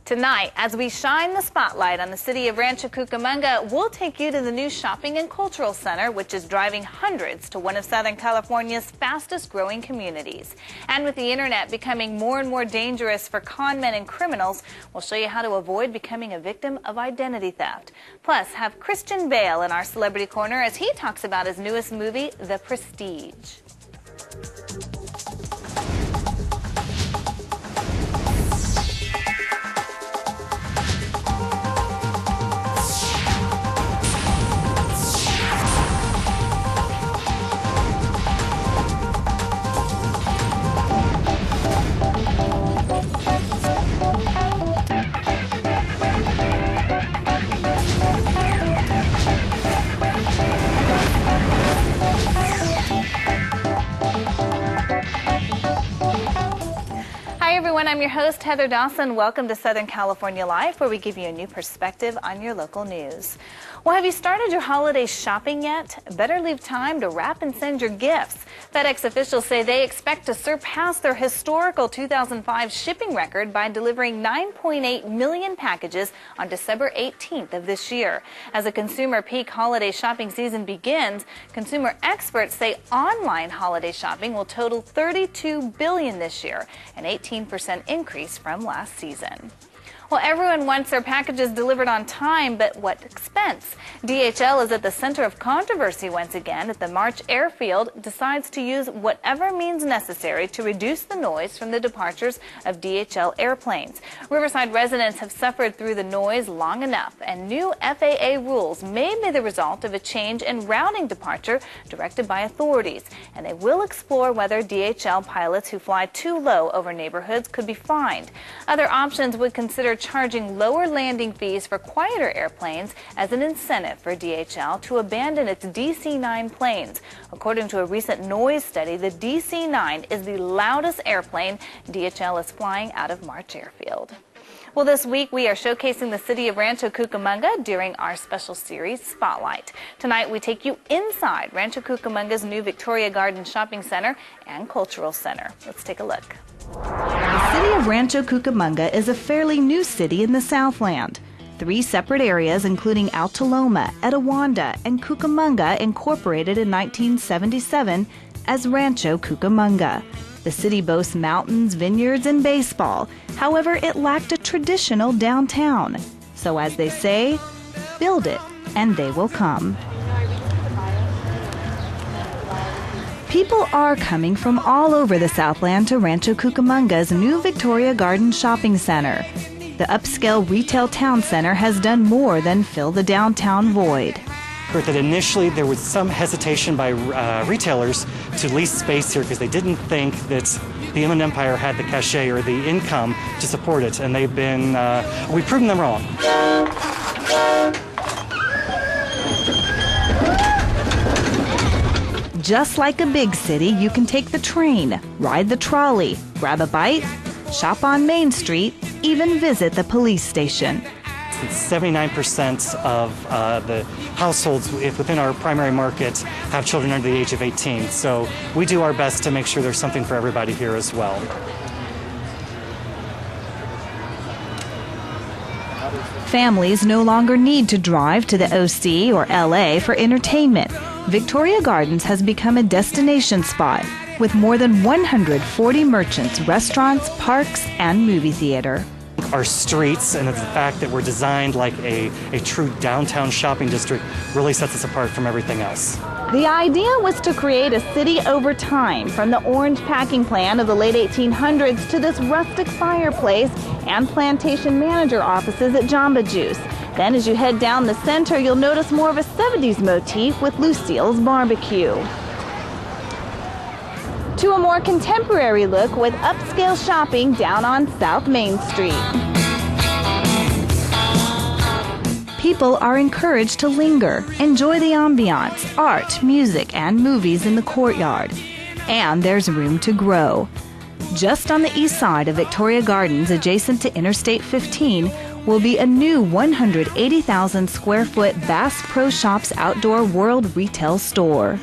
Tonight, as we shine the spotlight on the city of Rancho Cucamonga, we'll take you to the new shopping and cultural center, which is driving hundreds to one of Southern California's fastest growing communities. And with the internet becoming more and more dangerous for con men and criminals, we'll show you how to avoid becoming a victim of identity theft. Plus, have Christian Bale in our Celebrity Corner as he talks about his newest movie, The Prestige. I'm your host, Heather Dawson. Welcome to Southern California Life, where we give you a new perspective on your local news. Well, have you started your holiday shopping yet? Better leave time to wrap and send your gifts. FedEx officials say they expect to surpass their historical 2005 shipping record by delivering 9.8 million packages on December 18th of this year. As a consumer peak holiday shopping season begins, consumer experts say online holiday shopping will total $32 billion this year, an 18% increase from last season. Well, everyone wants their packages delivered on time, but what expense? DHL is at the center of controversy once again as the March airfield decides to use whatever means necessary to reduce the noise from the departures of DHL airplanes. Riverside residents have suffered through the noise long enough, and new FAA rules may be the result of a change in routing departure directed by authorities, and they will explore whether DHL pilots who fly too low over neighborhoods could be fined. Other options would consider charging lower landing fees for quieter airplanes as an incentive for DHL to abandon its DC-9 planes. According to a recent noise study, the DC-9 is the loudest airplane DHL is flying out of March Airfield. Well, this week we are showcasing the city of Rancho Cucamonga during our special series, Spotlight. Tonight we take you inside Rancho Cucamonga's new Victoria Garden Shopping Center and Cultural Center. Let's take a look. The city of Rancho Cucamonga is a fairly new city in the Southland. 3 separate areas, including Altaloma, Etiwanda, and Cucamonga, incorporated in 1977 as Rancho Cucamonga. The city boasts mountains, vineyards, and baseball. However, it lacked a traditional downtown. So as they say, build it, and they will come. People are coming from all over the Southland to Rancho Cucamonga's new Victoria Garden Shopping Center. The upscale retail town center has done more than fill the downtown void. That initially there was some hesitation by retailers to lease space here because they didn't think that the Inland Empire had the cachet or the income to support it, and we've proven them wrong. Just like a big city, you can take the train, ride the trolley, grab a bite, shop on Main Street, even visit the police station. 79% of the households within our primary market have children under the age of 18. So we do our best to make sure there's something for everybody here as well. Families no longer need to drive to the OC or LA for entertainment. Victoria Gardens has become a destination spot with more than 140 merchants, restaurants, parks, and movie theater. Our streets and the fact that we're designed like a true downtown shopping district really sets us apart from everything else. The idea was to create a city over time, from the orange packing plan of the late 1800s to this rustic fireplace and plantation manager offices at Jamba Juice. Then as you head down the center, you'll notice more of a 70s motif with Lucille's Barbecue. To a more contemporary look with upscale shopping down on South Main Street. People are encouraged to linger, enjoy the ambiance, art, music, and movies in the courtyard. And there's room to grow. Just on the east side of Victoria Gardens, adjacent to Interstate 15, will be a new 180,000 square foot Bass Pro Shops Outdoor World retail store.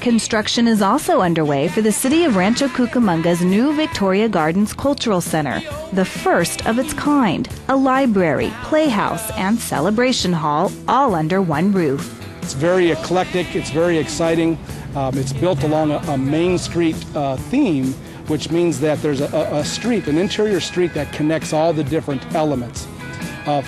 Construction is also underway for the City of Rancho Cucamonga's new Victoria Gardens Cultural Center, the first of its kind, a library, playhouse, and celebration hall all under one roof. It's very eclectic, it's very exciting. It's built along a Main Street theme, which means that there's a street, an interior street that connects all the different elements.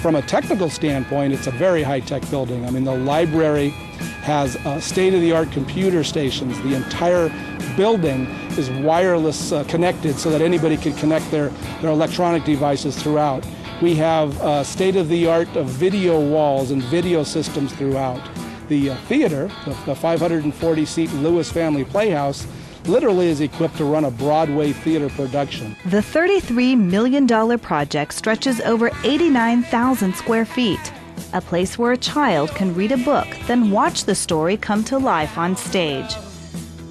From a technical standpoint, it's a very high-tech building. I mean, the library has state-of-the-art computer stations. The entire building is wireless connected so that anybody can connect their electronic devices throughout. We have state-of-the-art video walls and video systems throughout. The theater, the 540-seat Lewis Family Playhouse, literally is equipped to run a Broadway theater production. The $33 million project stretches over 89,000 square feet, a place where a child can read a book, then watch the story come to life on stage.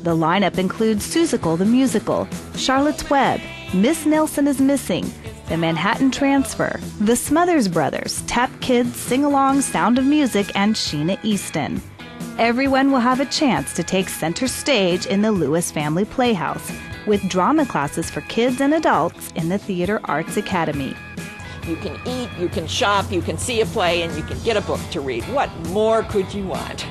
The lineup includes Seussical the Musical, Charlotte's Web, Miss Nelson is Missing, The Manhattan Transfer, The Smothers Brothers, Tap Kids, Sing Along, Sound of Music, and Sheena Easton. Everyone will have a chance to take center stage in the Lewis Family Playhouse, with drama classes for kids and adults in the Theater Arts Academy. You can eat, you can shop, you can see a play, and you can get a book to read. What more could you want?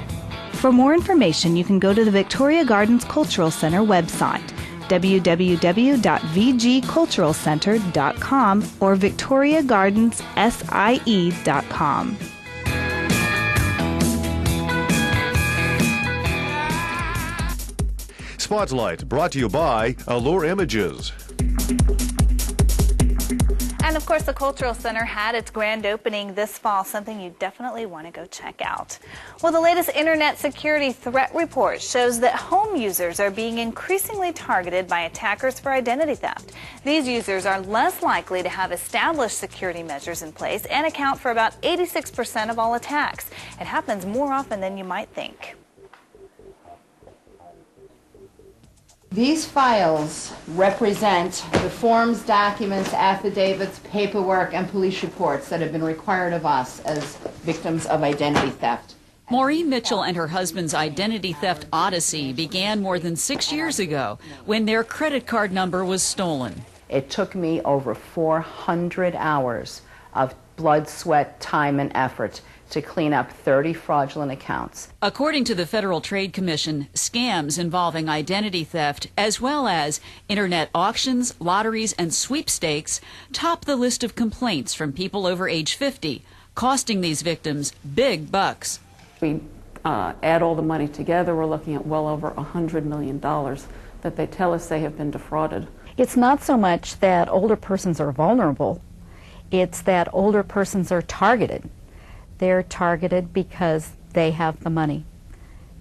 For more information, you can go to the Victoria Gardens Cultural Center website, www.vgculturalcenter.com or victoriagardenssie.com. Spotlight brought to you by Allure Images. And of course, the Cultural Center had its grand opening this fall, something you definitely want to go check out. Well, the latest internet security threat report shows that home users are being increasingly targeted by attackers for identity theft. These users are less likely to have established security measures in place and account for about 86% of all attacks. It happens more often than you might think. These files represent the forms, documents, affidavits, paperwork, and police reports that have been required of us as victims of identity theft. Maureen Mitchell and her husband's identity theft odyssey began more than 6 years ago when their credit card number was stolen. It took me over 400 hours of blood, sweat, time, and effort to clean up 30 fraudulent accounts. According to the Federal Trade Commission, scams involving identity theft, as well as internet auctions, lotteries, and sweepstakes, top the list of complaints from people over age 50, costing these victims big bucks. We add all the money together, we're looking at well over $100 million that they tell us they have been defrauded. It's not so much that older persons are vulnerable, it's that older persons are targeted. They're targeted because they have the money.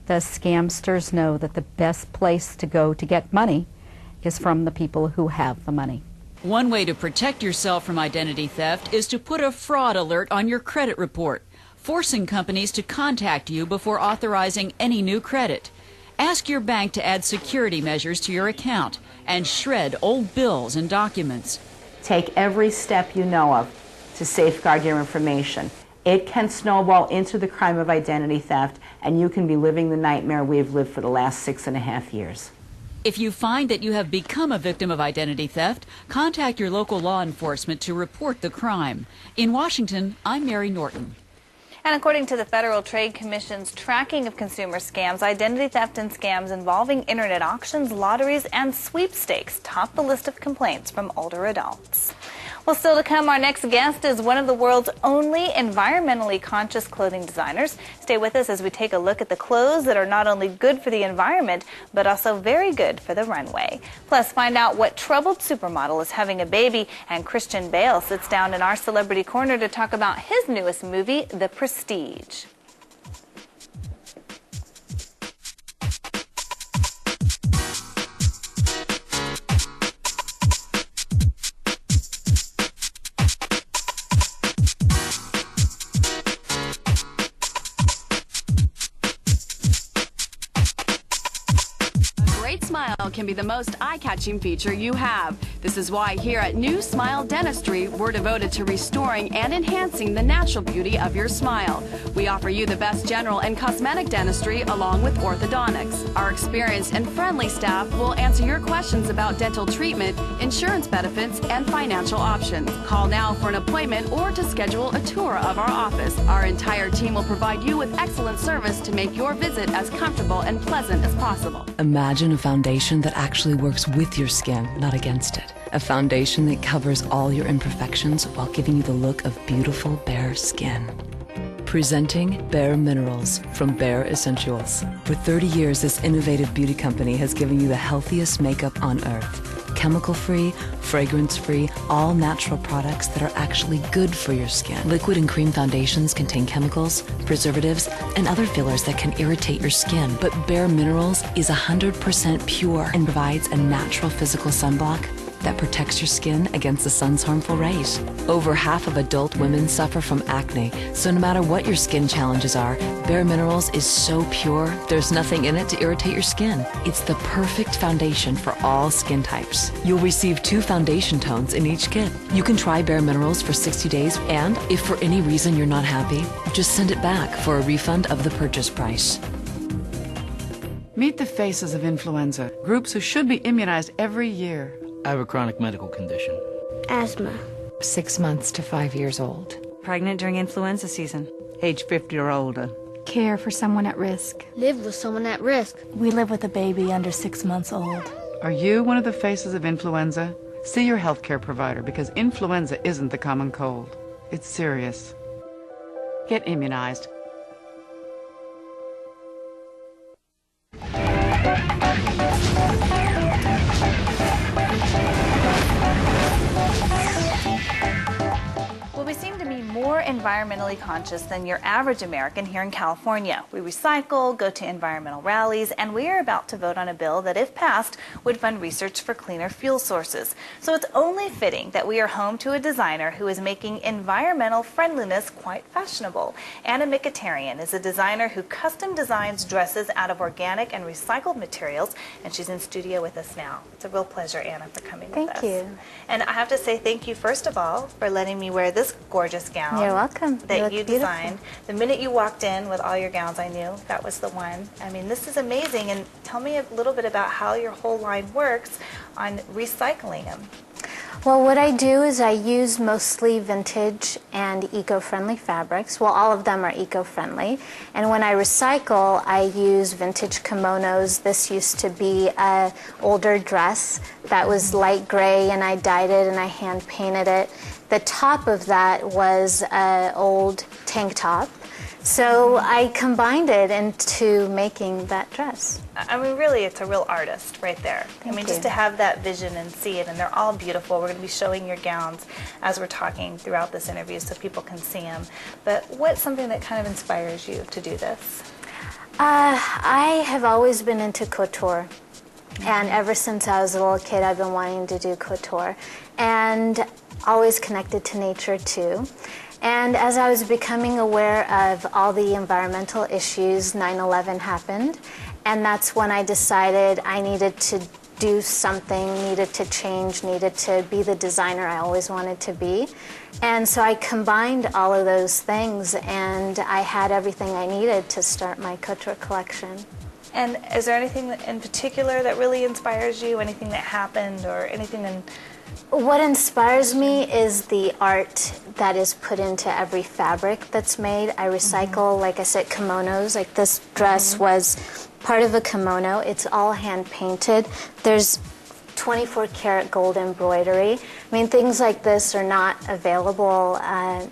The scamsters know that the best place to go to get money is from the people who have the money. One way to protect yourself from identity theft is to put a fraud alert on your credit report, forcing companies to contact you before authorizing any new credit. Ask your bank to add security measures to your account and shred old bills and documents. Take every step you know of to safeguard your information. It can snowball into the crime of identity theft, and you can be living the nightmare we've lived for the last 6.5 years. If you find that you have become a victim of identity theft, contact your local law enforcement to report the crime. In Washington, I'm Mary Norton. And according to the Federal Trade Commission's tracking of consumer scams, identity theft and scams involving internet auctions, lotteries, and sweepstakes top the list of complaints from older adults. Well, still to come, our next guest is one of the world's only environmentally conscious clothing designers. Stay with us as we take a look at the clothes that are not only good for the environment, but also very good for the runway. Plus, find out what troubled supermodel is having a baby, and Christian Bale sits down in our Celebrity Corner to talk about his newest movie, The Prestige. great smile can be the most eye-catching feature you have. This is why here at New Smile Dentistry, we're devoted to restoring and enhancing the natural beauty of your smile. We offer you the best general and cosmetic dentistry along with orthodontics. Our experienced and friendly staff will answer your questions about dental treatment, insurance benefits, and financial options. Call now for an appointment or to schedule a tour of our office. Our entire team will provide you with excellent service to make your visit as comfortable and pleasant as possible. Imagine a foundation that actually works with your skin, not against it. A foundation that covers all your imperfections while giving you the look of beautiful, bare skin. Presenting Bare Minerals from Bare Essentials. For 30 years, this innovative beauty company has given you the healthiest makeup on earth. Chemical-free, fragrance-free, all natural products that are actually good for your skin. Liquid and cream foundations contain chemicals, preservatives, and other fillers that can irritate your skin. But Bare Minerals is 100% pure and provides a natural physical sunblock that protects your skin against the sun's harmful rays. Over half of adult women suffer from acne, so no matter what your skin challenges are, Bare Minerals is so pure, there's nothing in it to irritate your skin. It's the perfect foundation for all skin types. You'll receive 2 foundation tones in each kit. You can try Bare Minerals for 60 days, and if for any reason you're not happy, just send it back for a refund of the purchase price. Meet the faces of influenza, groups who should be immunized every year. I have a chronic medical condition. Asthma. 6 months to 5 years old. Pregnant during influenza season. Age 50 or older. Care for someone at risk. Live with someone at risk. We live with a baby under 6 months old. Are you one of the faces of influenza? See your healthcare provider because influenza isn't the common cold. It's serious. Get immunized. We seem to be more environmentally conscious than your average American here in California. We recycle, go to environmental rallies, and we are about to vote on a bill that, if passed, would fund research for cleaner fuel sources. So it's only fitting that we are home to a designer who is making environmental friendliness quite fashionable. Anna Mkhitaryan is a designer who custom designs dresses out of organic and recycled materials, and she's in studio with us now. It's a real pleasure, Anna, for coming with us. Thank you. And I have to say thank you, first of all, for letting me wear this gorgeous gown. You're welcome. That you designed. The minute you walked in with all your gowns, I knew that was the one. I mean, this is amazing. And tell me a little bit about how your whole line works on recycling them. Well, what I do is I use mostly vintage and eco-friendly fabrics. Well, all of them are eco-friendly. And when I recycle, I use vintage kimonos. This used to be an older dress that was light gray, and I dyed it and I hand painted it. The top of that was an old tank top. So I combined it into making that dress. I mean, really, it's a real artist right there. Thank I mean, you. just to have that vision and see it, and they're all beautiful. We're going to be showing your gowns as we're talking throughout this interview so people can see them. But what's something that kind of inspires you to do this? I have always been into couture. And ever since I was a little kid, I've been wanting to do couture. And always connected to nature, too. And as I was becoming aware of all the environmental issues, 9/11 happened, and that's when I decided I needed to do something, needed to change, needed to be the designer I always wanted to be. And so I combined all of those things, and I had everything I needed to start my couture collection. And is there anything in particular that really inspires you, anything that happened or anything in... What inspires me is the art that is put into every fabric that's made. I recycle, like I said, kimonos. Like this dress was part of a kimono. It's all hand painted. There's 24 karat gold embroidery. I mean, things like this are not available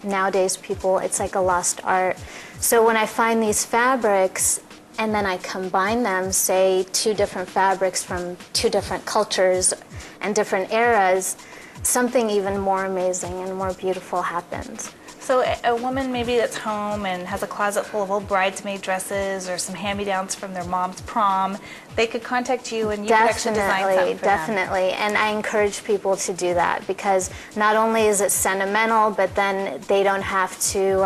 nowadays. People, it's like a lost art. So when I find these fabrics and then I combine them, say 2 different fabrics from 2 different cultures and different eras, something even more amazing and more beautiful happens. So a woman maybe that's home and has a closet full of old bridesmaid dresses or some hand-me-downs from their mom's prom, they could contact you and you could actually design something for them. Definitely. And I encourage people to do that because not only is it sentimental, but then they don't have to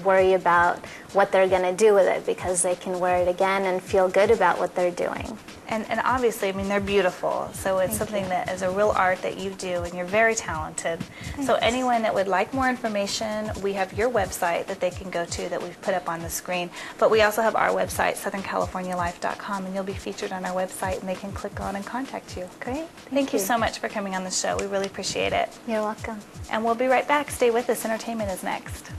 worry about what they're going to do with it because they can wear it again and feel good about what they're doing. And obviously, I mean, they're beautiful. So it's something that is a real art that you do, and you're very talented. So anyone that would like more information, we have your website that they can go to that we've put up on the screen. But we also have our website, southerncalifornialife.com, and you'll be featured on our website, and they can click on and contact you. Great. Thank you so much for coming on the show. We really appreciate it. You're welcome. And we'll be right back. Stay with us. Entertainment is next.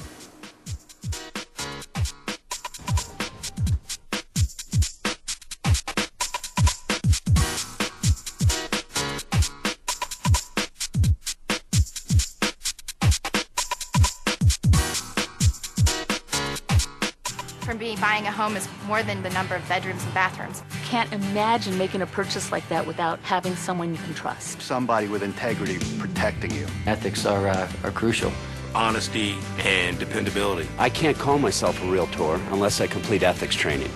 For me, buying a home is more than the number of bedrooms and bathrooms. Can't imagine making a purchase like that without having someone you can trust. Somebody with integrity protecting you. Ethics are crucial. Honesty and dependability. I can't call myself a realtor unless I complete ethics training.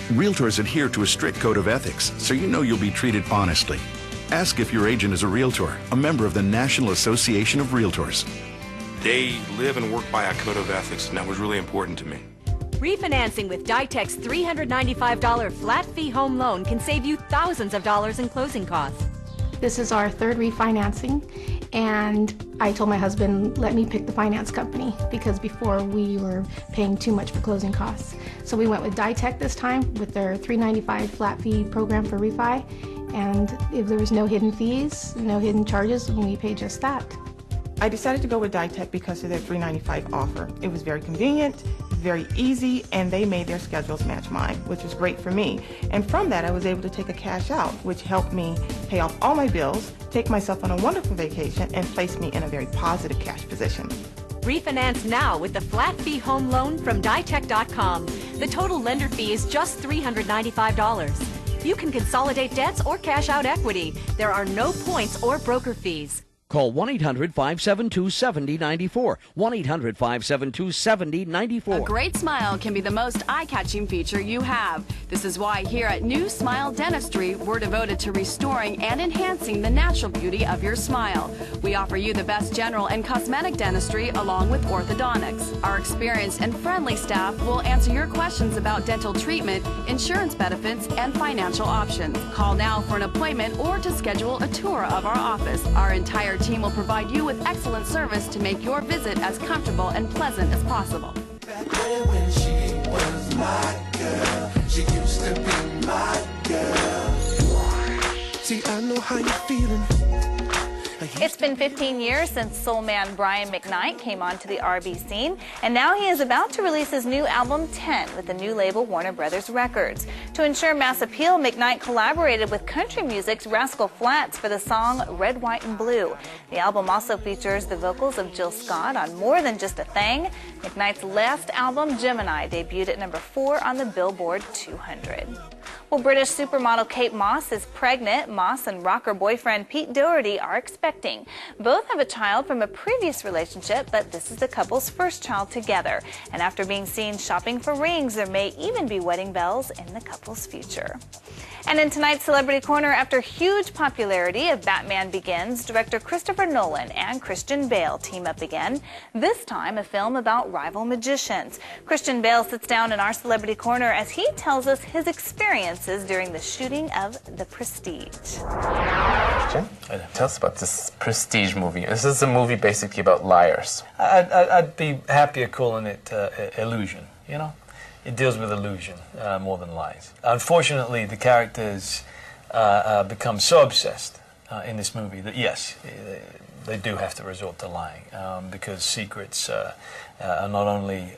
Realtors adhere to a strict code of ethics, so you know you'll be treated honestly. Ask if your agent is a realtor, a member of the National Association of Realtors. They live and work by a code of ethics, and that was really important to me. Refinancing with Ditech's $395 flat fee home loan can save you thousands of dollars in closing costs. This is our third refinancing, and I told my husband, let me pick the finance company, because before we were paying too much for closing costs. So we went with Ditech this time with their $395 flat fee program for refi, and if there was no hidden fees, no hidden charges, we paid just that. I decided to go with Ditech because of their $395 offer. It was very convenient, very easy, and they made their schedules match mine, which was great for me. And from that, I was able to take a cash out, which helped me pay off all my bills, take myself on a wonderful vacation, and place me in a very positive cash position. Refinance now with the flat fee home loan from Ditech.com. The total lender fee is just $395. You can consolidate debts or cash out equity. There are no points or broker fees. Call 1-800-572-7094. 1-800-572-7094. A great smile can be the most eye-catching feature you have. This is why here at New Smile Dentistry, we're devoted to restoring and enhancing the natural beauty of your smile. We offer you the best general and cosmetic dentistry along with orthodontics. Our experienced and friendly staff will answer your questions about dental treatment, insurance benefits, and financial options. Call now for an appointment or to schedule a tour of our office. Our entire team will provide you with excellent service to make your visit as comfortable and pleasant as possible. Back when she was my girl, she used to be my girl. See, I know how you're feeling. It's been 15 years since soul man Brian McKnight came onto the R&B scene, and now he is about to release his new album 10 with the new label Warner Brothers Records. To ensure mass appeal, McKnight collaborated with country music's Rascal Flatts for the song Red, White, and Blue. The album also features the vocals of Jill Scott on More Than Just a Thing. McKnight's last album, Gemini, debuted at number 4 on the Billboard 200. Well, British supermodel Kate Moss is pregnant. Moss and rocker boyfriend Pete Doherty are expecting. Both have a child from a previous relationship, but this is the couple's first child together. And after being seen shopping for rings, there may even be wedding bells in the couple's future. And in tonight's Celebrity Corner, after huge popularity of Batman Begins, director Christopher Nolan and Christian Bale team up again, this time a film about rival magicians. Christian Bale sits down in our Celebrity Corner as he tells us his experiences during the shooting of The Prestige. Christian, tell us about this Prestige movie. This is a movie basically about liars. I'd be happier calling it illusion, you know? It deals with illusion more than lies. Unfortunately, the characters become so obsessed in this movie that, yes, they do have to resort to lying because secrets are not only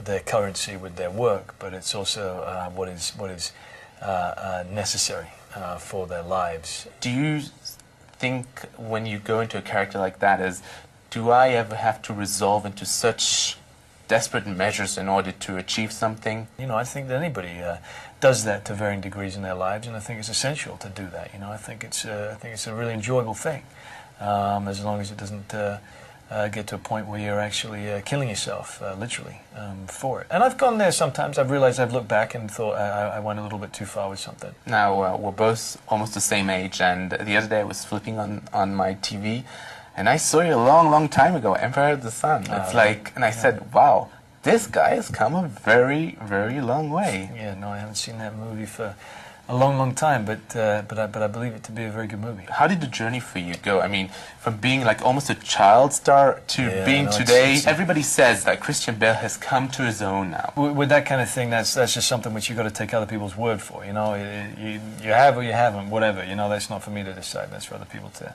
their currency with their work, but it's also what is necessary for their lives. Do you think when you go into a character like that, do I ever have to resolve into such desperate measures in order to achieve something? You know, I think that anybody does that to varying degrees in their lives, and I think it's essential to do that. You know, I think it's a really enjoyable thing, as long as it doesn't get to a point where you're actually killing yourself, literally, for it. And I've gone there sometimes. I've realized I've looked back and thought I went a little bit too far with something. Now, we're both almost the same age, and the other day I was flipping on my TV, and I saw you a long, long time ago, Empire of the Sun. It's like, and I said, wow, this guy has come a very, very long way. Yeah, no, I haven't seen that movie for a long, long time, but I believe it to be a very good movie. How did the journey for you go? I mean, from being like almost a child star to being today, everybody says that Christian Bale has come to his own now. With that kind of thing, that's just something which you've got to take other people's word for, you know. You have or you haven't, whatever, you know, that's not for me to decide, that's for other people to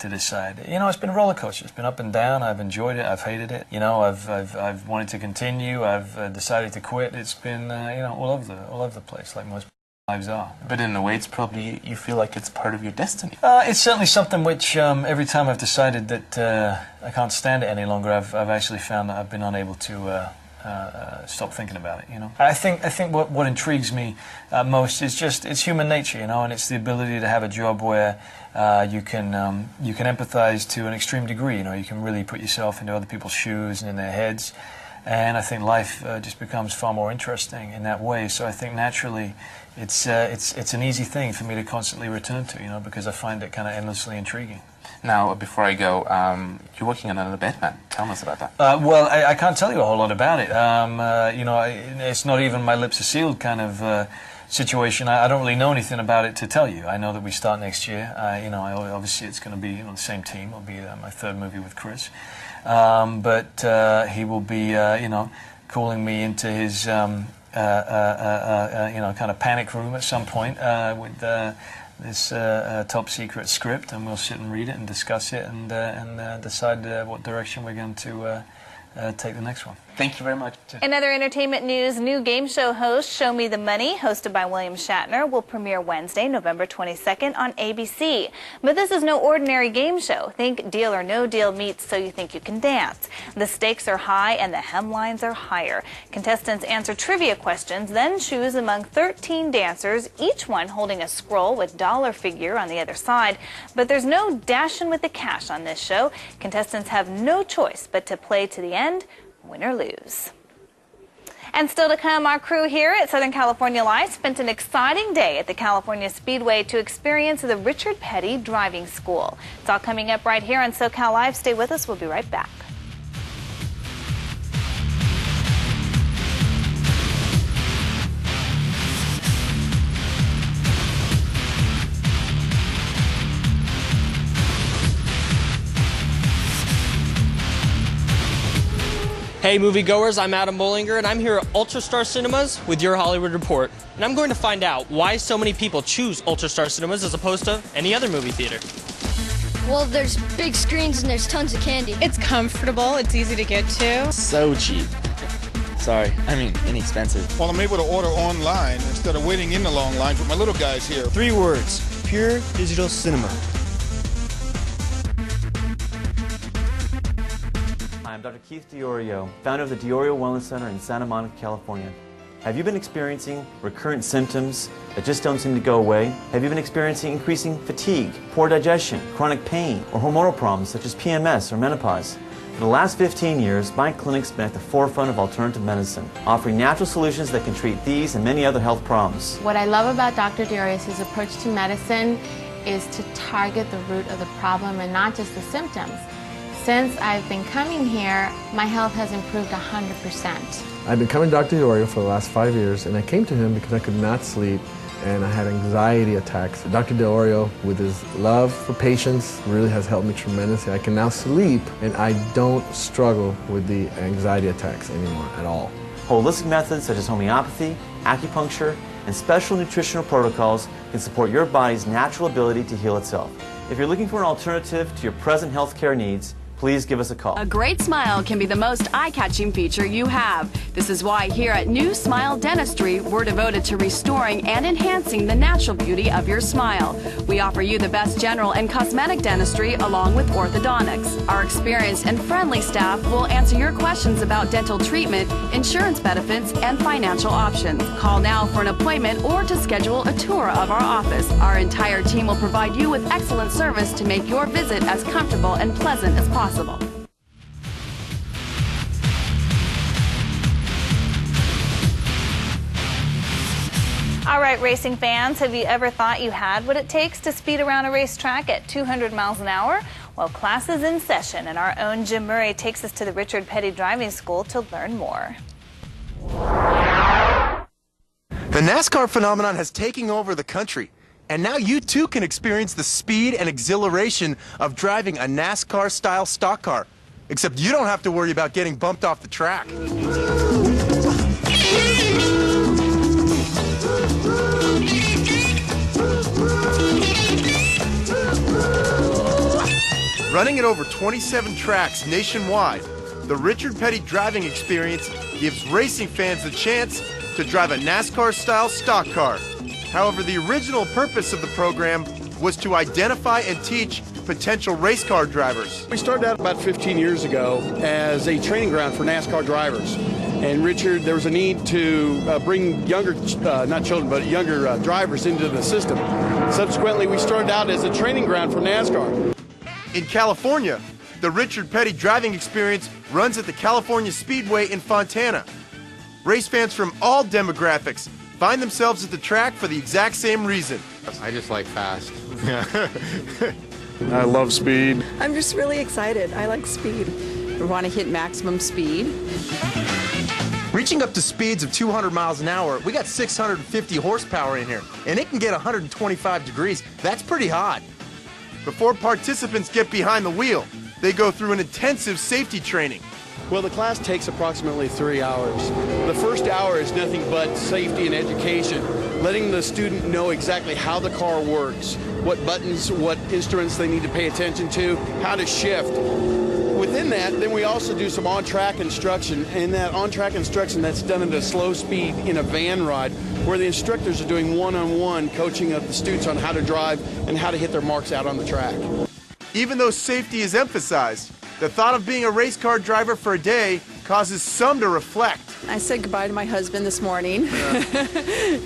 decide. You know, it's been a roller coaster. It's been up and down. I've enjoyed it. I've hated it. You know, I've wanted to continue. I've decided to quit. It's been you know, all over the place, like most lives are. But in a way, it's probably, you feel like it's part of your destiny. It's certainly something which every time I've decided that I can't stand it any longer, I've actually found that I've been unable to stop thinking about it, you know. I think what intrigues me most is just, it's human nature, you know, and it's the ability to have a job where you can empathize to an extreme degree, you know. You can really put yourself into other people's shoes and in their heads, and I think life just becomes far more interesting in that way. So I think naturally it's an easy thing for me to constantly return to, you know, because I find it kind of endlessly intriguing. Now, before I go, you're working on another Batman. Tell us about that. Well, I can't tell you a whole lot about it. You know, it's not even my lips are sealed kind of situation. I don't really know anything about it to tell you. I know that we start next year. You know, obviously it's going to be, you know, the same team. It'll be my third movie with Chris. But he will be, you know, calling me into his, you know, kind of panic room at some point with this top secret script, and we'll sit and read it and discuss it and decide what direction we're going to take the next one. Thank you very much. In other entertainment news, new game show host Show Me the Money, hosted by William Shatner, will premiere Wednesday, November 22nd on ABC. But this is no ordinary game show. Think Deal or No Deal meets So You Think You Can Dance. The stakes are high and the hemlines are higher. Contestants answer trivia questions, then choose among 13 dancers, each one holding a scroll with dollar figure on the other side. But there's no dashing with the cash on this show. Contestants have no choice but to play to the end, win or lose. And still to come, our crew here at Southern California Live spent an exciting day at the California Speedway to experience the Richard Petty Driving School. It's all coming up right here on SoCal Live. Stay with us. We'll be right back. Hey moviegoers, I'm Adam Bollinger and I'm here at Ultrastar Cinemas with your Hollywood Report. And I'm going to find out why so many people choose Ultrastar Cinemas as opposed to any other movie theater. Well, there's big screens and there's tons of candy. It's comfortable, it's easy to get to. So cheap. Sorry, I mean inexpensive. Well, I'm able to order online instead of waiting in the long lines with my little guys here. 3 words, pure digital cinema. I'm Dr. Keith Diorio, founder of the Diorio Wellness Center in Santa Monica, California. Have you been experiencing recurrent symptoms that just don't seem to go away? Have you been experiencing increasing fatigue, poor digestion, chronic pain, or hormonal problems such as PMS or menopause? For the last 15 years, my clinic's been at the forefront of alternative medicine, offering natural solutions that can treat these and many other health problems. What I love about Dr. Diorio's approach to medicine is to target the root of the problem and not just the symptoms. Since I've been coming here, my health has improved 100%. I've been coming to Dr. Diorio for the last 5 years, and I came to him because I could not sleep and I had anxiety attacks. Dr. Diorio, with his love for patients, really has helped me tremendously. I can now sleep and I don't struggle with the anxiety attacks anymore at all. Holistic methods such as homeopathy, acupuncture, and special nutritional protocols can support your body's natural ability to heal itself. If you're looking for an alternative to your present healthcare needs, please give us a call. A great smile can be the most eye-catching feature you have. This is why here at New Smile Dentistry, we're devoted to restoring and enhancing the natural beauty of your smile. We offer you the best general and cosmetic dentistry along with orthodontics. Our experienced and friendly staff will answer your questions about dental treatment, insurance benefits, and financial options. Call now for an appointment or to schedule a tour of our office. Our entire team will provide you with excellent service to make your visit as comfortable and pleasant as possible. All right, racing fans, have you ever thought you had what it takes to speed around a racetrack at 200 miles an hour? Well, class is in session, and our own Jim Murray takes us to the Richard Petty Driving School to learn more. The NASCAR phenomenon has taken over the country, and now you too can experience the speed and exhilaration of driving a NASCAR-style stock car. Except you don't have to worry about getting bumped off the track. Running at over 27 tracks nationwide, the Richard Petty driving experience gives racing fans the chance to drive a NASCAR-style stock car. However, the original purpose of the program was to identify and teach potential race car drivers. We started out about 15 years ago as a training ground for NASCAR drivers. And Richard, there was a need to bring younger, not children, but younger drivers into the system. Subsequently, we started out as a training ground for NASCAR. In California, the Richard Petty driving experience runs at the California Speedway in Fontana. Race fans from all demographics find themselves at the track for the exact same reason. I just like fast. I love speed. I'm just really excited. I like speed. We want to hit maximum speed. Reaching up to speeds of 200 miles an hour, we got 650 horsepower in here, and it can get 125 degrees. That's pretty hot. Before participants get behind the wheel, they go through an intensive safety training. Well, the class takes approximately 3 hours. The first hour is nothing but safety and education, letting the student know exactly how the car works, what buttons, what instruments they need to pay attention to, how to shift. Within that, then we also do some on-track instruction, and that on-track instruction that's done at a slow speed in a van ride, where the instructors are doing one-on-one coaching of the students on how to drive and how to hit their marks out on the track. Even though safety is emphasized, the thought of being a race car driver for a day causes some to reflect. I said goodbye to my husband this morning,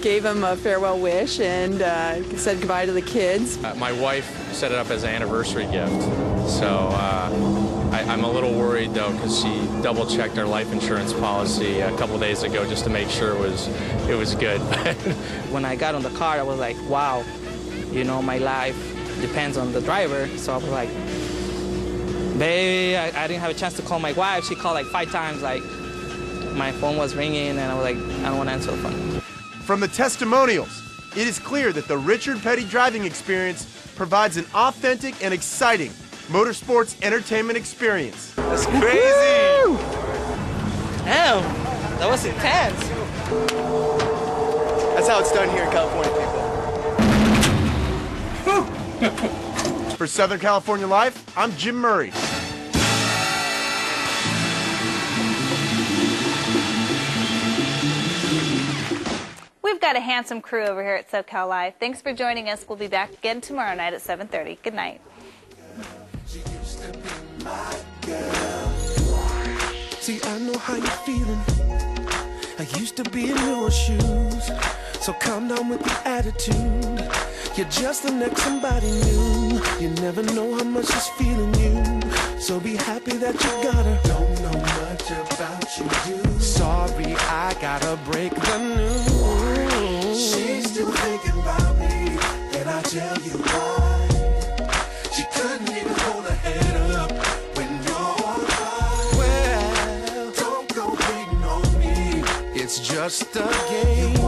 gave him a farewell wish, and said goodbye to the kids. My wife set it up as an anniversary gift, so I'm a little worried though, because she double-checked our life insurance policy a couple days ago just to make sure it was good. When I got on the car, I was like, wow, you know, my life depends on the driver. So I was like, baby, I didn't have a chance to call my wife. She called like 5 times, like my phone was ringing, and I was like, I don't want to answer the phone. From the testimonials, it is clear that the Richard Petty driving experience provides an authentic and exciting motorsports entertainment experience. That's crazy! Damn, that was intense. That's how it's done here in California, people. For Southern California Live, I'm Jim Murray. We've got a handsome crew over here at SoCal Live. Thanks for joining us. We'll be back again tomorrow night at 7:30. Good night. She used to be my girl. See, I know how you're feeling. I used to be in your shoes. So calm down with the attitude. You're just the next somebody new. You never know how much she's feeling you. So be happy that you got her. Don't know much about you, dude. Sorry, I gotta break the news. She's still thinking about me, and I'll tell you why. She couldn't even hold her head up when you're high. Well, don't go hating on me. It's just a game.